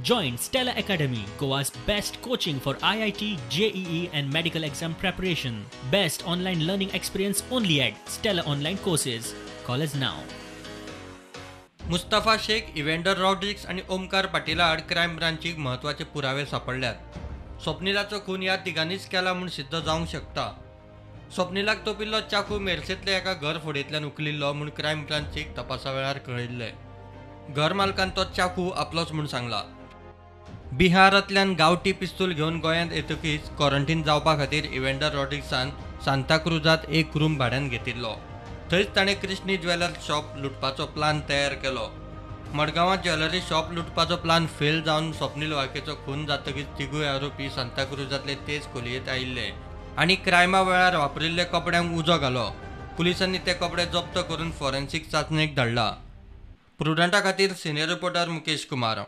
Join Stella Academy, Goa's best coaching for IIT, JEE and medical exam preparation. Best online learning experience only at Stella Online Courses. Call us now. Mustafa Shaikh, इव्हेंडर Rodrigues आणि ओमकार पाटील आड crime ब्रांचची महत्त्वाचे पुरावे सापडल्यात. स्वप्निलाचो खून या तिघांनीच केला म्हणून सिद्ध जावंक शकता. स्वप्निलाक तोपिल्लो चाकू मेरसेंतल्या एका घर फोडेंतल्यान उखलिल्लो म्हूण क्राईम ब्रांचीक तपासा वेळार कळिल्लें. घर मालकान तो चाकू आपलोच म्हूण सांगला. बिहारांतल्यान गांवठी पिस्तूल घेवन गोंयांत येतकीच क्वॉरंटाईन जावपा खातीर इव्हेंडर रॉड्रिग्सान सांताक्रुजात एक रूम भाड्यान घेतिल्लो. थंयच ताणें कृष्णी ज्वेलर्स शॉप लुटपाचो प्लान तयार केलो. मडगांवां ज्वेलरी शॉप लुटपाचो प्लान फेल जावन स्वप्नील वाळकेचो खून जातकीच तिगूय आरोपी सांताक्रुजांतले तेच खोलयेंत आयिल्ले आनी क्रायमा वेळार वापरिल्ले कपड्यांक उजो घालो. पुलिसांनी ते कपडे जप्त करून फॉरेन्सीक चांचणेक धाडला. प्रुडंटा खातीर सिनियर रिपोर्टर मुकेश कुमार.